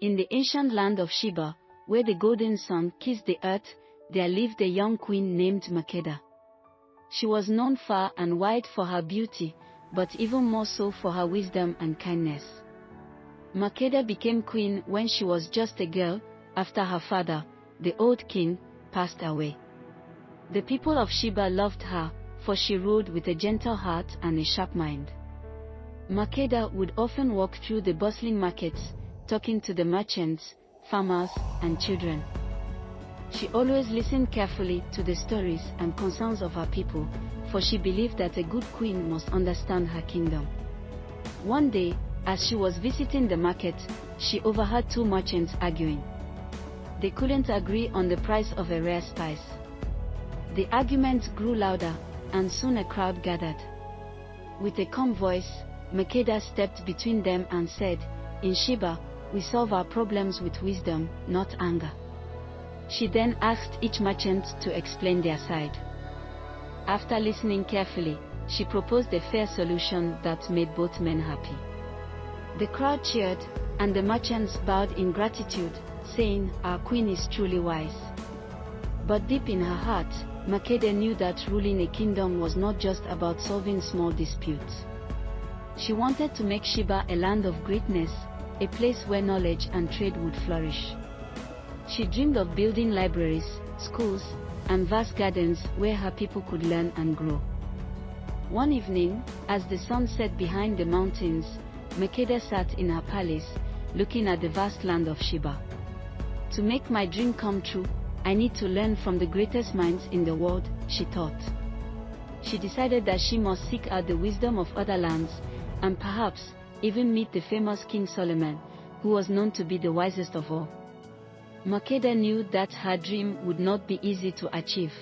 In the ancient land of Sheba, where the golden sun kissed the earth, there lived a young queen named Makeda. She was known far and wide for her beauty, but even more so for her wisdom and kindness. Makeda became queen when she was just a girl, after her father, the old king, passed away. The people of Sheba loved her, for she ruled with a gentle heart and a sharp mind. Makeda would often walk through the bustling markets, talking to the merchants, farmers, and children. She always listened carefully to the stories and concerns of her people, for she believed that a good queen must understand her kingdom. One day, as she was visiting the market, she overheard two merchants arguing. They couldn't agree on the price of a rare spice. The arguments grew louder, and soon a crowd gathered. With a calm voice, Makeda stepped between them and said, "In Sheba, we solve our problems with wisdom, not anger." She then asked each merchant to explain their side. After listening carefully, she proposed a fair solution that made both men happy. The crowd cheered, and the merchants bowed in gratitude, saying, "Our queen is truly wise." But deep in her heart, Makeda knew that ruling a kingdom was not just about solving small disputes. She wanted to make Sheba a land of greatness, a place where knowledge and trade would flourish. She dreamed of building libraries, schools, and vast gardens where her people could learn and grow. One evening, as the sun set behind the mountains, Makeda sat in her palace, looking at the vast land of Sheba. "To make my dream come true, I need to learn from the greatest minds in the world," she thought. She decided that she must seek out the wisdom of other lands, and perhaps even meet the famous King Solomon, who was known to be the wisest of all. Makeda knew that her dream would not be easy to achieve.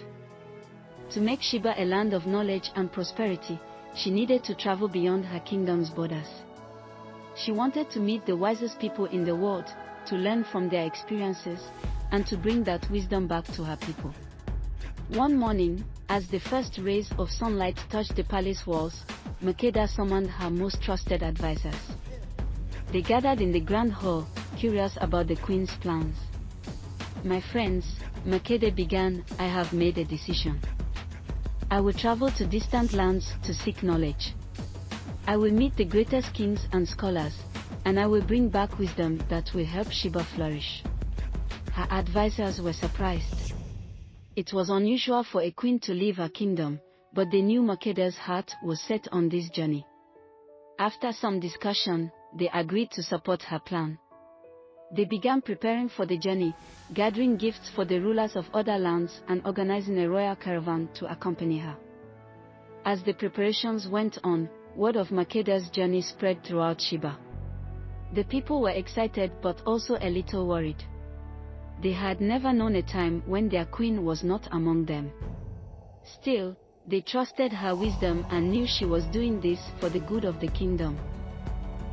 To make Sheba a land of knowledge and prosperity, she needed to travel beyond her kingdom's borders. She wanted to meet the wisest people in the world, to learn from their experiences, and to bring that wisdom back to her people. One morning, as the first rays of sunlight touched the palace walls, Makeda summoned her most trusted advisors. They gathered in the grand hall, curious about the queen's plans. "My friends," Makeda began, "I have made a decision. I will travel to distant lands to seek knowledge. I will meet the greatest kings and scholars, and I will bring back wisdom that will help Sheba flourish." Her advisors were surprised. It was unusual for a queen to leave her kingdom, but they knew Makeda's heart was set on this journey. After some discussion, they agreed to support her plan. They began preparing for the journey, gathering gifts for the rulers of other lands and organizing a royal caravan to accompany her. As the preparations went on, word of Makeda's journey spread throughout Sheba. The people were excited but also a little worried. They had never known a time when their queen was not among them. Still, they trusted her wisdom and knew she was doing this for the good of the kingdom.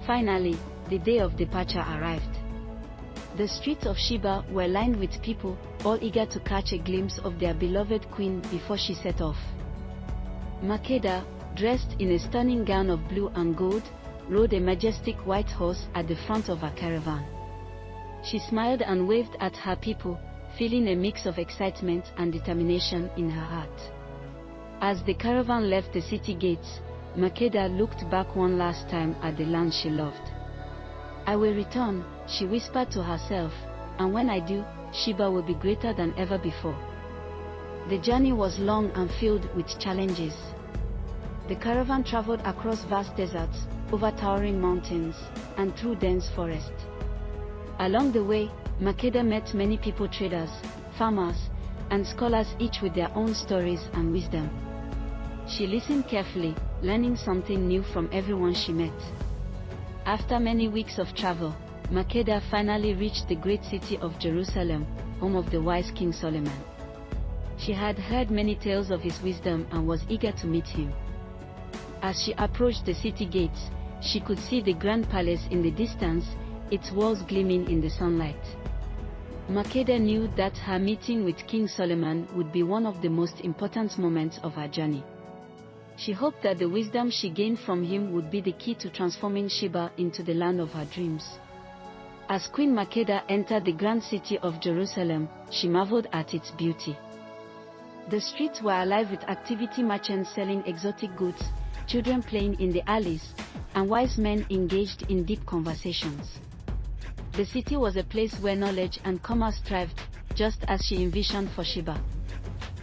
Finally, the day of departure arrived. The streets of Sheba were lined with people, all eager to catch a glimpse of their beloved queen before she set off. Makeda, dressed in a stunning gown of blue and gold, rode a majestic white horse at the front of her caravan. She smiled and waved at her people, feeling a mix of excitement and determination in her heart. As the caravan left the city gates, Makeda looked back one last time at the land she loved. "I will return," she whispered to herself, "and when I do, Sheba will be greater than ever before." The journey was long and filled with challenges. The caravan traveled across vast deserts, over towering mountains, and through dense forests. Along the way, Makeda met many people, traders, farmers, and scholars, each with their own stories and wisdom. She listened carefully, learning something new from everyone she met. After many weeks of travel, Makeda finally reached the great city of Jerusalem, home of the wise King Solomon. She had heard many tales of his wisdom and was eager to meet him. As she approached the city gates, she could see the grand palace in the distance, its walls gleaming in the sunlight. Makeda knew that her meeting with King Solomon would be one of the most important moments of her journey. She hoped that the wisdom she gained from him would be the key to transforming Sheba into the land of her dreams. As Queen Makeda entered the grand city of Jerusalem, she marveled at its beauty. The streets were alive with activity, merchants selling exotic goods, children playing in the alleys, and wise men engaged in deep conversations. The city was a place where knowledge and commerce thrived, just as she envisioned for Sheba.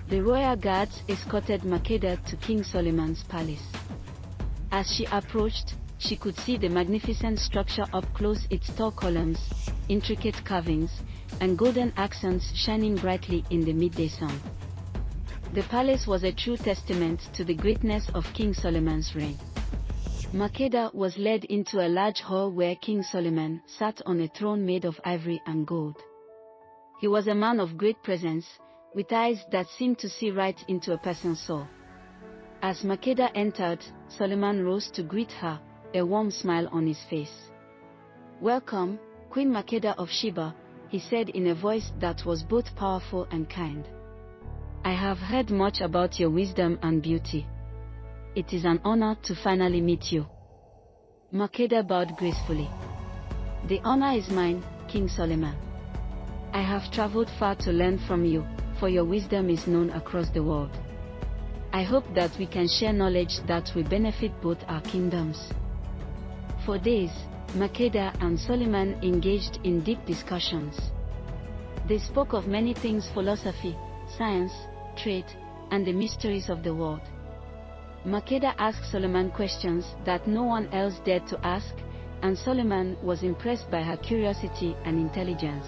The royal guards escorted Makeda to King Solomon's palace. As she approached, she could see the magnificent structure up close, its tall columns, intricate carvings, and golden accents shining brightly in the midday sun. The palace was a true testament to the greatness of King Solomon's reign. Makeda was led into a large hall where King Solomon sat on a throne made of ivory and gold. He was a man of great presence, with eyes that seemed to see right into a person's soul. As Makeda entered, Solomon rose to greet her, a warm smile on his face. "Welcome, Queen Makeda of Sheba," he said in a voice that was both powerful and kind. "I have heard much about your wisdom and beauty. It is an honor to finally meet you." Makeda bowed gracefully. "The honor is mine, King Solomon. I have traveled far to learn from you, for your wisdom is known across the world. I hope that we can share knowledge that will benefit both our kingdoms." For days, Makeda and Solomon engaged in deep discussions. They spoke of many things: philosophy, science, trade, and the mysteries of the world. Makeda asked Solomon questions that no one else dared to ask, and Solomon was impressed by her curiosity and intelligence.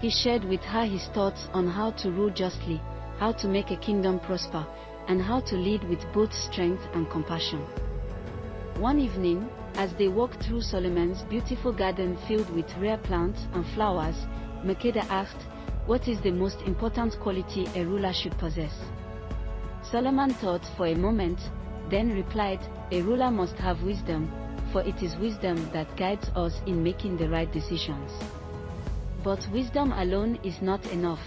He shared with her his thoughts on how to rule justly, how to make a kingdom prosper, and how to lead with both strength and compassion. One evening, as they walked through Solomon's beautiful garden filled with rare plants and flowers, Makeda asked, "What is the most important quality a ruler should possess?" Solomon thought for a moment, then replied, "A ruler must have wisdom, for it is wisdom that guides us in making the right decisions. But wisdom alone is not enough.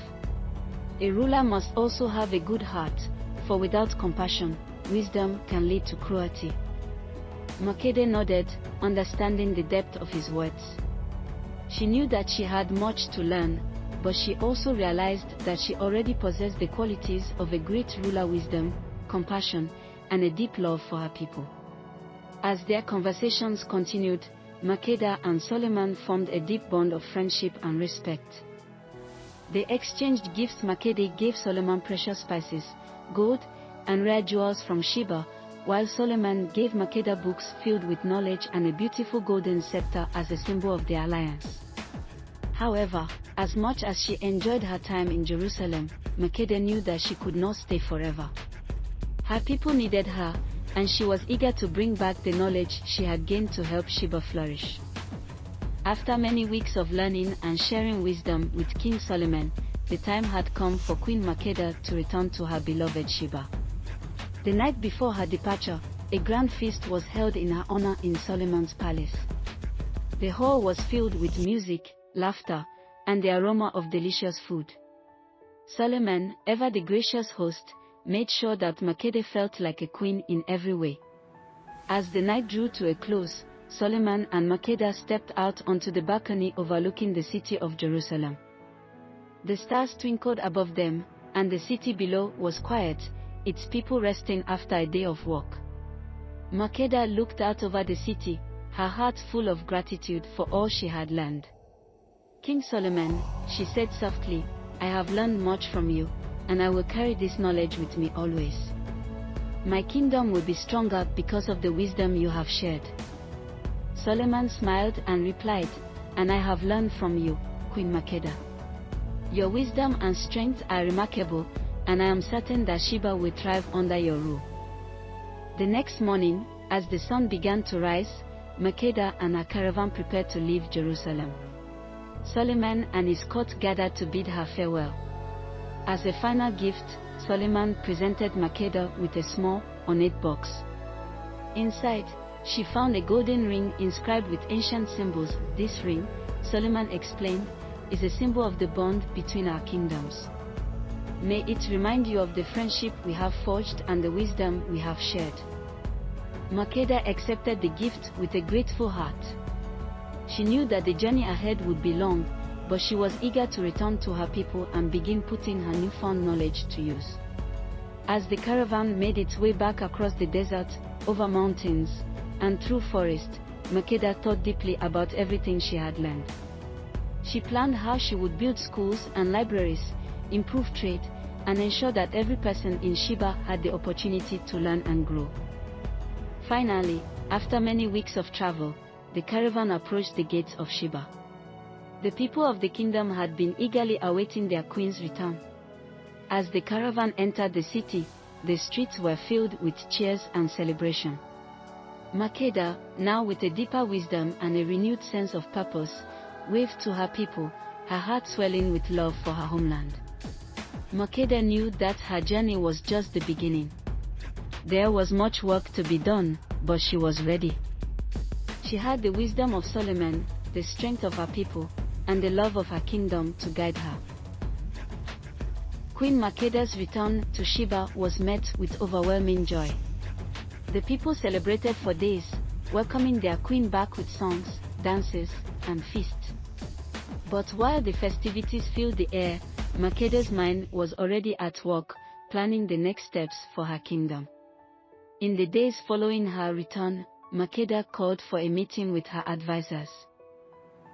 A ruler must also have a good heart, for without compassion, wisdom can lead to cruelty." Makeda nodded, understanding the depth of his words. She knew that she had much to learn, but she also realized that she already possessed the qualities of a great ruler: wisdom, compassion, and a deep love for her people. As their conversations continued, Makeda and Solomon formed a deep bond of friendship and respect. They exchanged gifts. Makeda gave Solomon precious spices, gold, and rare jewels from Sheba, while Solomon gave Makeda books filled with knowledge and a beautiful golden scepter as a symbol of their alliance. However, as much as she enjoyed her time in Jerusalem, Makeda knew that she could not stay forever. Her people needed her, and she was eager to bring back the knowledge she had gained to help Sheba flourish. After many weeks of learning and sharing wisdom with King Solomon, the time had come for Queen Makeda to return to her beloved Sheba. The night before her departure, a grand feast was held in her honor in Solomon's palace. The hall was filled with music, laughter, and the aroma of delicious food. Solomon, ever the gracious host, made sure that Makeda felt like a queen in every way. As the night drew to a close, Solomon and Makeda stepped out onto the balcony overlooking the city of Jerusalem. The stars twinkled above them, and the city below was quiet, its people resting after a day of work. Makeda looked out over the city, her heart full of gratitude for all she had learned. "King Solomon," she said softly, "I have learned much from you, and I will carry this knowledge with me always. My kingdom will be stronger because of the wisdom you have shared." Solomon smiled and replied, "And I have learned from you, Queen Makeda. Your wisdom and strength are remarkable, and I am certain that Sheba will thrive under your rule." The next morning, as the sun began to rise, Makeda and her caravan prepared to leave Jerusalem. Solomon and his court gathered to bid her farewell. As a final gift, Solomon presented Makeda with a small, ornate box. Inside, she found a golden ring inscribed with ancient symbols. "This ring," Solomon explained, "is a symbol of the bond between our kingdoms. May it remind you of the friendship we have forged and the wisdom we have shared." Makeda accepted the gift with a grateful heart. She knew that the journey ahead would be long, but she was eager to return to her people and begin putting her newfound knowledge to use. As the caravan made its way back across the desert, over mountains, and through forest, Makeda thought deeply about everything she had learned. She planned how she would build schools and libraries, improve trade, and ensure that every person in Sheba had the opportunity to learn and grow. Finally, after many weeks of travel, the caravan approached the gates of Sheba. The people of the kingdom had been eagerly awaiting their queen's return. As the caravan entered the city, the streets were filled with cheers and celebration. Makeda, now with a deeper wisdom and a renewed sense of purpose, waved to her people, her heart swelling with love for her homeland. Makeda knew that her journey was just the beginning. There was much work to be done, but she was ready. She had the wisdom of Solomon, the strength of her people, and the love of her kingdom to guide her. Queen Makeda's return to Sheba was met with overwhelming joy. The people celebrated for days, welcoming their queen back with songs, dances, and feasts. But while the festivities filled the air, Makeda's mind was already at work, planning the next steps for her kingdom. In the days following her return, Makeda called for a meeting with her advisors.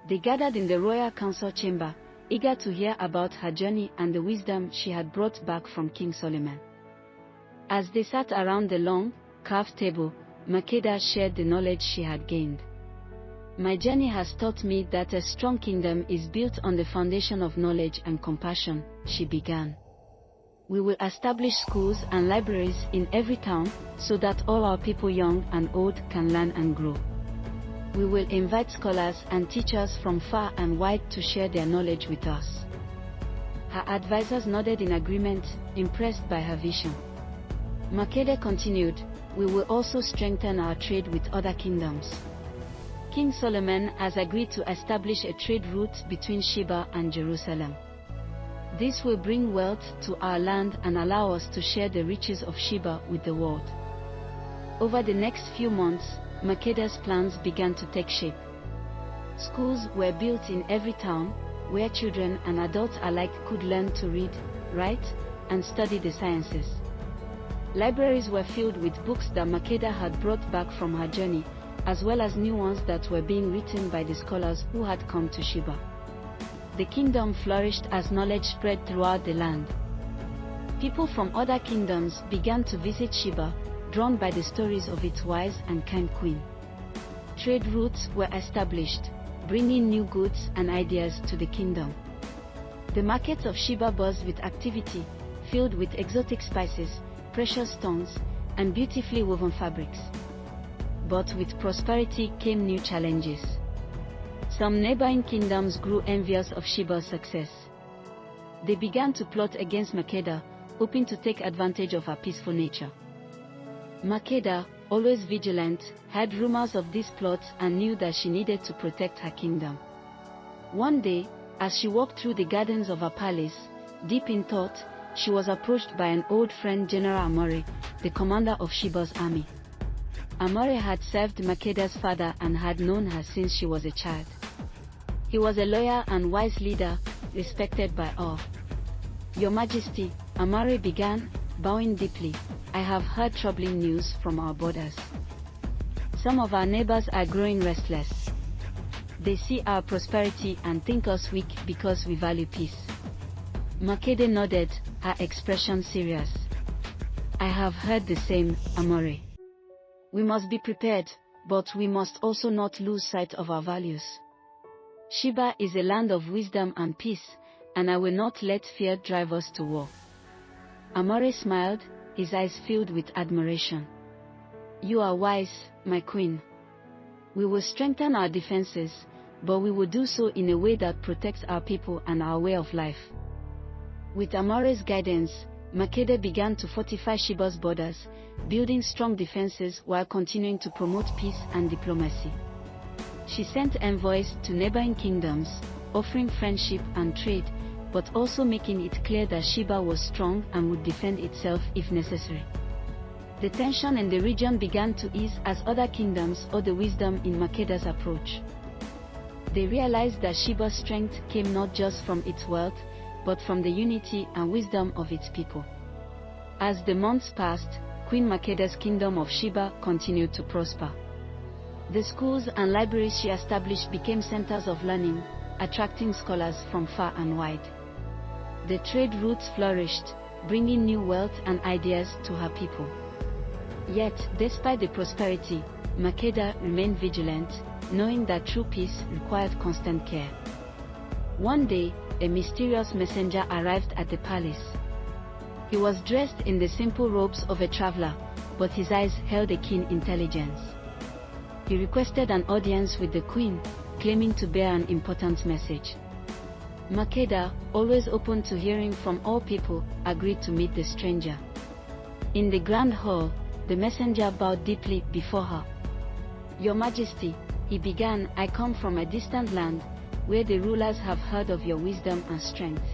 They gathered in the royal council chamber, eager to hear about her journey and the wisdom she had brought back from King Solomon. As they sat around the long, carved table, Makeda shared the knowledge she had gained. My journey has taught me that a strong kingdom is built on the foundation of knowledge and compassion, she began. We will establish schools and libraries in every town so that all our people, young and old, can learn and grow. We will invite scholars and teachers from far and wide to share their knowledge with us. Her advisors nodded in agreement, impressed by her vision. Makeda continued, we will also strengthen our trade with other kingdoms. King Solomon has agreed to establish a trade route between Sheba and Jerusalem. This will bring wealth to our land and allow us to share the riches of Sheba with the world. Over the next few months, Makeda's plans began to take shape. Schools were built in every town, where children and adults alike could learn to read, write, and study the sciences. Libraries were filled with books that Makeda had brought back from her journey, as well as new ones that were being written by the scholars who had come to Sheba. The kingdom flourished as knowledge spread throughout the land. People from other kingdoms began to visit Sheba, drawn by the stories of its wise and kind queen. Trade routes were established, bringing new goods and ideas to the kingdom. The markets of Sheba buzzed with activity, filled with exotic spices, precious stones, and beautifully woven fabrics. But with prosperity came new challenges. Some neighboring kingdoms grew envious of Sheba's success. They began to plot against Makeda, hoping to take advantage of her peaceful nature. Makeda, always vigilant, heard rumors of these plots and knew that she needed to protect her kingdom. One day, as she walked through the gardens of her palace, deep in thought, she was approached by an old friend, General Amore, the commander of Sheba's army. Amore had served Makeda's father and had known her since she was a child. He was a loyal and wise leader, respected by all. Your Majesty, Amore began, bowing deeply, I have heard troubling news from our borders. Some of our neighbors are growing restless. They see our prosperity and think us weak because we value peace. Makeda nodded, her expression serious. I have heard the same, Amore. We must be prepared, but we must also not lose sight of our values. Sheba is a land of wisdom and peace, and I will not let fear drive us to war. Amore smiled, his eyes filled with admiration. You are wise, my queen. We will strengthen our defenses, but we will do so in a way that protects our people and our way of life. With Amore's guidance, Makeda began to fortify Sheba's borders, building strong defenses while continuing to promote peace and diplomacy. She sent envoys to neighboring kingdoms, offering friendship and trade, but also making it clear that Sheba was strong and would defend itself if necessary. The tension in the region began to ease as other kingdoms saw the wisdom in Makeda's approach. They realized that Sheba's strength came not just from its wealth, but from the unity and wisdom of its people. As the months passed, Queen Makeda's kingdom of Sheba continued to prosper. The schools and libraries she established became centers of learning, attracting scholars from far and wide. The trade routes flourished, bringing new wealth and ideas to her people. Yet, despite the prosperity, Makeda remained vigilant, knowing that true peace required constant care. One day, a mysterious messenger arrived at the palace. He was dressed in the simple robes of a traveler, but his eyes held a keen intelligence. He requested an audience with the queen, claiming to bear an important message. Makeda, always open to hearing from all people, agreed to meet the stranger. In the grand hall, the messenger bowed deeply before her. "Your Majesty," he began, "I come from a distant land, where the rulers have heard of your wisdom and strength.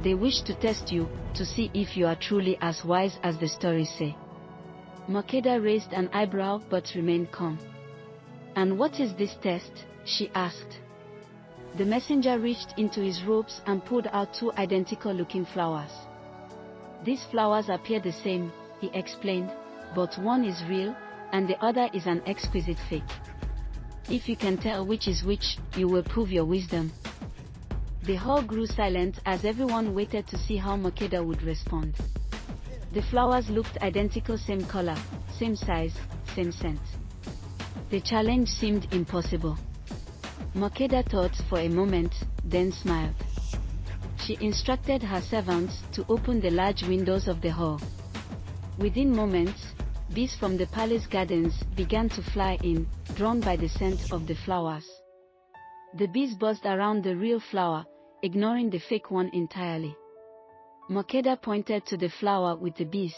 They wish to test you, to see if you are truly as wise as the stories say." Makeda raised an eyebrow but remained calm. "And what is this test?" she asked. The messenger reached into his robes and pulled out 2 identical-looking flowers. "These flowers appear the same," he explained, "but one is real, and the other is an exquisite fake. If you can tell which is which, you will prove your wisdom." The hall grew silent as everyone waited to see how Makeda would respond. The flowers looked identical, same color, same size, same scent. The challenge seemed impossible. Makeda thought for a moment, then smiled. She instructed her servants to open the large windows of the hall. Within moments, bees from the palace gardens began to fly in, drawn by the scent of the flowers. The bees buzzed around the real flower, ignoring the fake one entirely. Makeda pointed to the flower with the bees.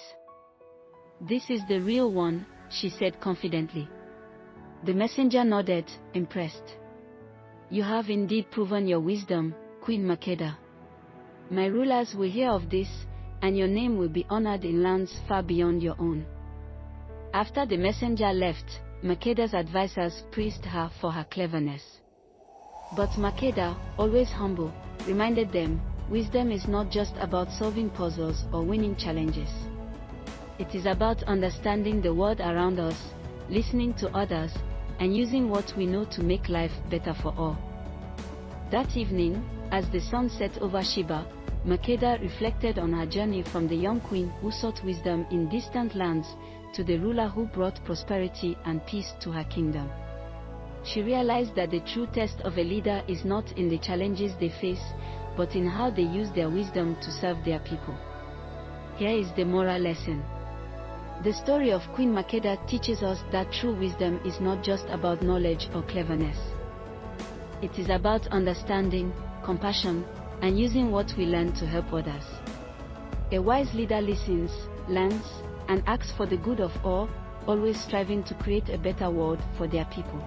"This is the real one," she said confidently. The messenger nodded, impressed. "You have indeed proven your wisdom, Queen Makeda. My rulers will hear of this, and your name will be honored in lands far beyond your own." After the messenger left, Makeda's advisors praised her for her cleverness. But Makeda, always humble, reminded them, wisdom is not just about solving puzzles or winning challenges. It is about understanding the world around us, listening to others, and using what we know to make life better for all. That evening, as the sun set over Sheba, Makeda reflected on her journey from the young queen who sought wisdom in distant lands to the ruler who brought prosperity and peace to her kingdom. She realized that the true test of a leader is not in the challenges they face, but in how they use their wisdom to serve their people. Here is the moral lesson. The story of Queen Makeda teaches us that true wisdom is not just about knowledge or cleverness. It is about understanding, compassion, and using what we learn to help others. A wise leader listens, learns, and acts for the good of all, always striving to create a better world for their people.